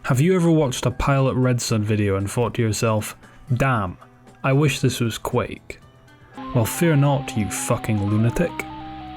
Have you ever watched a Pilot Redsun video and thought to yourself, damn, I wish this was Quake? Well, fear not, you fucking lunatic.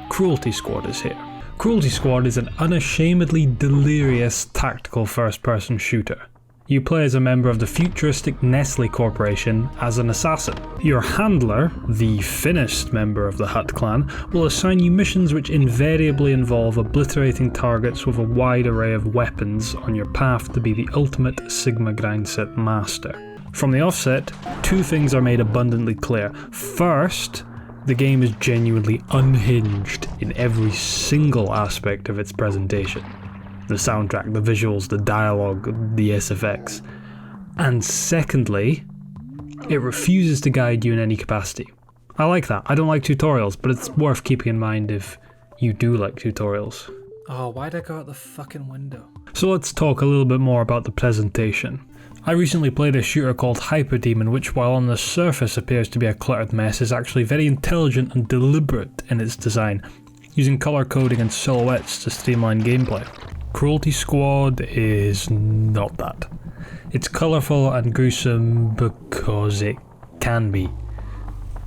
Cruelty Squad is here. Cruelty Squad is an unashamedly delirious tactical first-person shooter. You play as a member of the futuristic Nestle Corporation as an assassin. Your handler, the finished member of the Hut clan, will assign you missions which invariably involve obliterating targets with a wide array of weapons on your path to be the ultimate Sigma grindset master. From the offset, two things are made abundantly clear. First, the game is genuinely unhinged in every single aspect of its presentation. The soundtrack, the visuals, the dialogue, the SFX. And secondly, it refuses to guide you in any capacity. I like that. I don't like tutorials, but it's worth keeping in mind if you do like tutorials. Oh, why'd I go out the fucking window? So let's talk a little bit more about the presentation. I recently played a shooter called Hyperdemon, which while on the surface appears to be a cluttered mess, is actually very intelligent and deliberate in its design, using colour coding and silhouettes to streamline gameplay. Cruelty Squad is not that. It's colourful and gruesome because it can be.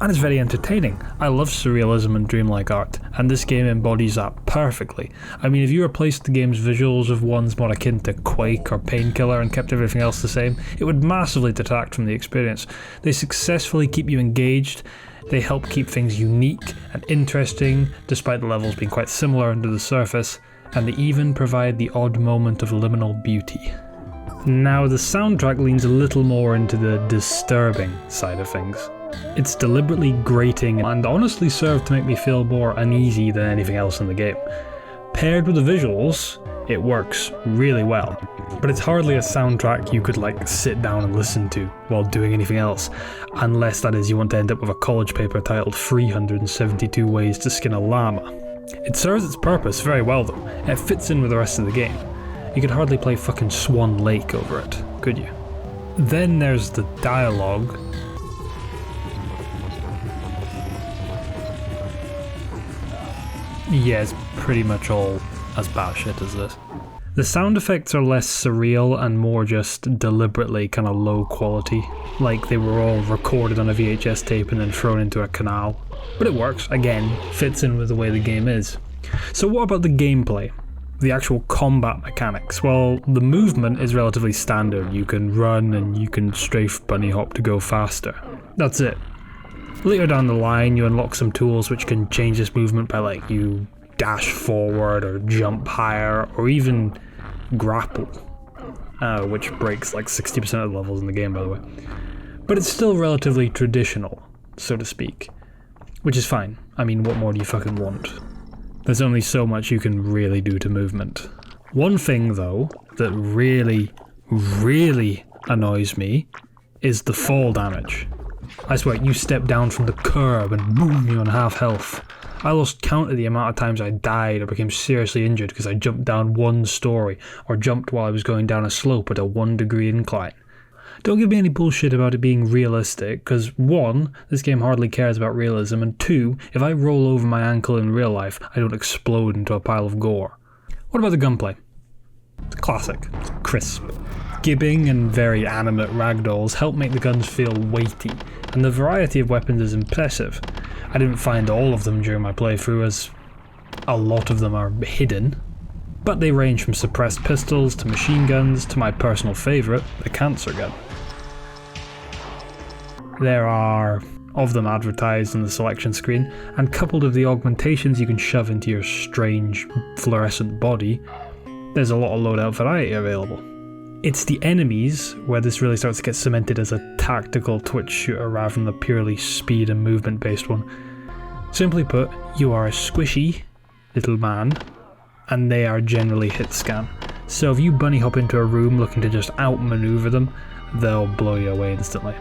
And it's very entertaining. I love surrealism and dreamlike art, and this game embodies that perfectly. I mean, if you replaced the game's visuals with ones more akin to Quake or Painkiller and kept everything else the same, it would massively detract from the experience. They successfully keep you engaged. They help keep things unique and interesting, despite the levels being quite similar under the surface, and they even provide the odd moment of liminal beauty. Now, the soundtrack leans a little more into the disturbing side of things. It's deliberately grating and honestly served to make me feel more uneasy than anything else in the game. Paired with the visuals, it works really well, but it's hardly a soundtrack you could sit down and listen to while doing anything else, unless that is you want to end up with a college paper titled 372 Ways to Skin a Llama. It serves its purpose very well though, it fits in with the rest of the game. You could hardly play fucking Swan Lake over it, could you? Then there's the dialogue. Yeah, it's pretty much all as batshit as this. The sound effects are less surreal and more just deliberately kind of low quality, like they were all recorded on a VHS tape and then thrown into a canal. But it works, again, fits in with the way the game is. So what about the gameplay? The actual combat mechanics? Well, the movement is relatively standard. You can run and you can strafe bunny hop to go faster. That's it. Later down the line, you unlock some tools which can change this movement by you dash forward or jump higher or even grapple, which breaks 60% of the levels in the game, by the way. But it's still relatively traditional, so to speak, which is fine. I mean, what more do you fucking want? There's only so much you can really do to movement. One thing, though, that really, really annoys me is the fall damage. I swear, you step down from the curb and boom, you're on half health. I lost count of the amount of times I died or became seriously injured because I jumped down one story or jumped while I was going down a slope at a 1-degree incline. Don't give me any bullshit about it being realistic, because 1, this game hardly cares about realism, and 2, if I roll over my ankle in real life, I don't explode into a pile of gore. What about the gunplay? It's classic. It's crisp. Gibbing and very animate ragdolls help make the guns feel weighty, and the variety of weapons is impressive. I didn't find all of them during my playthrough, as a lot of them are hidden, but they range from suppressed pistols to machine guns to my personal favourite, the cancer gun. There are of them advertised on the selection screen, and coupled with the augmentations you can shove into your strange fluorescent body, there's a lot of loadout variety available. It's the enemies where this really starts to get cemented as a tactical twitch shooter rather than the purely speed and movement based one. Simply put, you are a squishy little man, and they are generally hit scan. So if you bunny hop into a room looking to just outmaneuver them, they'll blow you away instantly.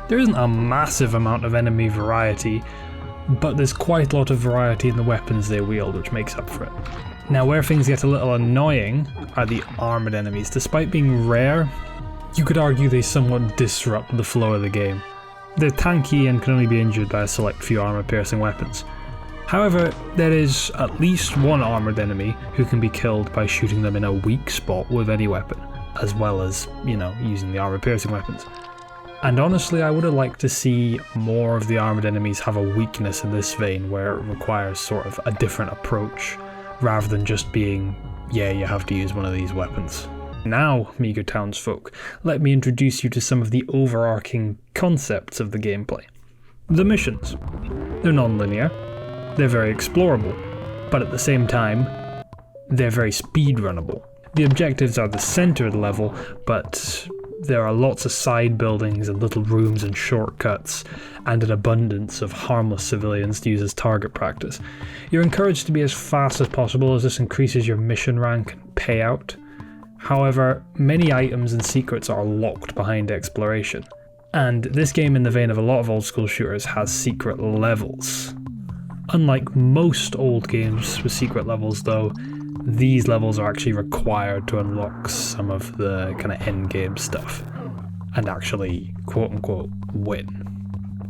There isn't a massive amount of enemy variety, but there's quite a lot of variety in the weapons they wield, which makes up for it. Now, where things get a little annoying are the armoured enemies. Despite being rare, you could argue they somewhat disrupt the flow of the game. They're tanky and can only be injured by a select few armour-piercing weapons. However, there is at least one armoured enemy who can be killed by shooting them in a weak spot with any weapon. as well as, you know, using the armor-piercing weapons. And honestly, I would have liked to see more of the armoured enemies have a weakness in this vein, where it requires sort of a different approach, rather than just being, yeah, you have to use one of these weapons. Now, meagre townsfolk, let me introduce you to some of the overarching concepts of the gameplay. The missions. They're non-linear, they're very explorable, but at the same time, they're very speedrunnable. The objectives are the centre of the level, but there are lots of side buildings and little rooms and shortcuts, and an abundance of harmless civilians to use as target practice. You're encouraged to be as fast as possible, as this increases your mission rank and payout. However, many items and secrets are locked behind exploration, and this game, in the vein of a lot of old school shooters, has secret levels. Unlike most old games with secret levels though, these levels are actually required to unlock some of the kind of end game stuff and actually quote unquote win.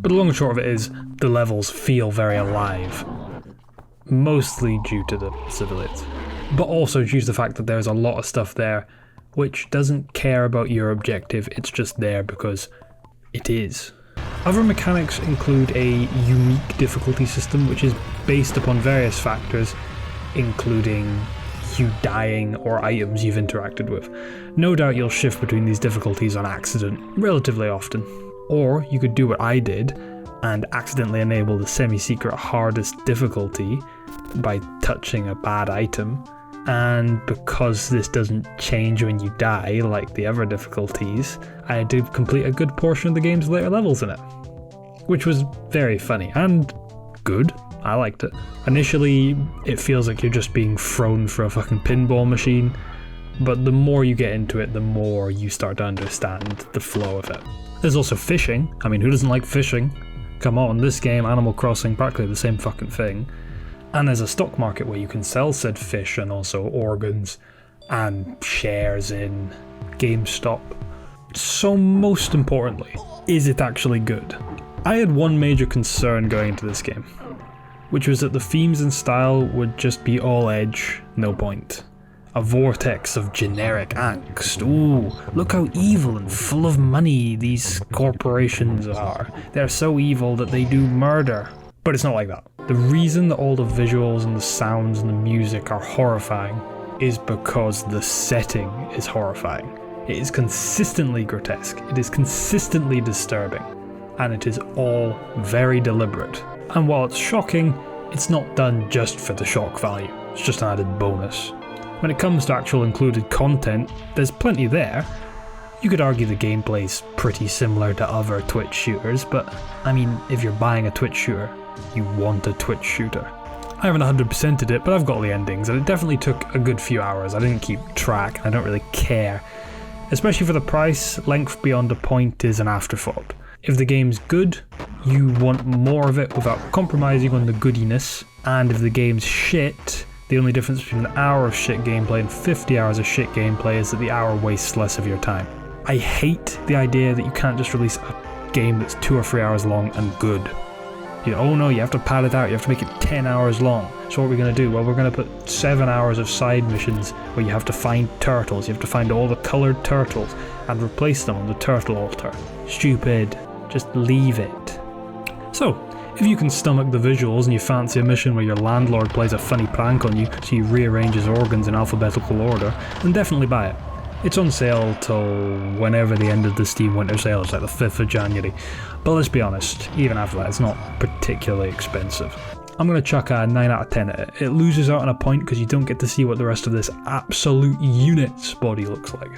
But the long and short of it is, the levels feel very alive, mostly due to the civilians, but also due to the fact that there's a lot of stuff there which doesn't care about your objective, it's just there because it is. Other mechanics include a unique difficulty system which is based upon various factors, including you dying or items you've interacted with. No doubt you'll shift between these difficulties on accident relatively often. Or you could do what I did and accidentally enable the semi-secret hardest difficulty by touching a bad item, and because this doesn't change when you die like the other difficulties, I had to complete a good portion of the game's later levels in it. Which was very funny and good. I liked it. Initially, it feels like you're just being thrown for a fucking pinball machine, but the more you get into it, the more you start to understand the flow of it. There's also fishing. I mean, who doesn't like fishing? Come on, this game, Animal Crossing, practically the same fucking thing. And there's a stock market where you can sell said fish and also organs and shares in GameStop. So most importantly, is it actually good? I had one major concern going into this game, which was that the themes and style would just be all edge, no point. A vortex of generic angst. Ooh, look how evil and full of money these corporations are. They're so evil that they do murder. But it's not like that. The reason that all the visuals and the sounds and the music are horrifying is because the setting is horrifying. It is consistently grotesque, it is consistently disturbing, and it is all very deliberate. And while it's shocking, it's not done just for the shock value, it's just an added bonus. When it comes to actual included content, there's plenty there. You could argue the gameplay's pretty similar to other Twitch shooters, but I mean, if you're buying a Twitch shooter, you want a Twitch shooter. I haven't 100%ed it, but I've got the endings, and it definitely took a good few hours. I didn't keep track, and I don't really care. Especially for the price, length beyond a point is an afterthought. If the game's good, you want more of it without compromising on the goodiness, and if the game's shit, the only difference between an hour of shit gameplay and 50 hours of shit gameplay is that the hour wastes less of your time. I hate the idea that you can't just release a game that's 2 or 3 hours long and good. Oh no, you have to pad it out, you have to make it 10 hours long. So what are we going to do? Well, we're going to put 7 hours of side missions where you have to find turtles, you have to find all the coloured turtles and replace them on the turtle altar. Stupid. Just leave it. So, if you can stomach the visuals and you fancy a mission where your landlord plays a funny prank on you so you rearrange his organs in alphabetical order, then definitely buy it. It's on sale till whenever the end of the Steam Winter Sale is, like the 5th of January. But let's be honest, even after that, it's not particularly expensive. I'm going to chuck a 9 out of 10 at it. It loses out on a point because you don't get to see what the rest of this absolute unit's body looks like.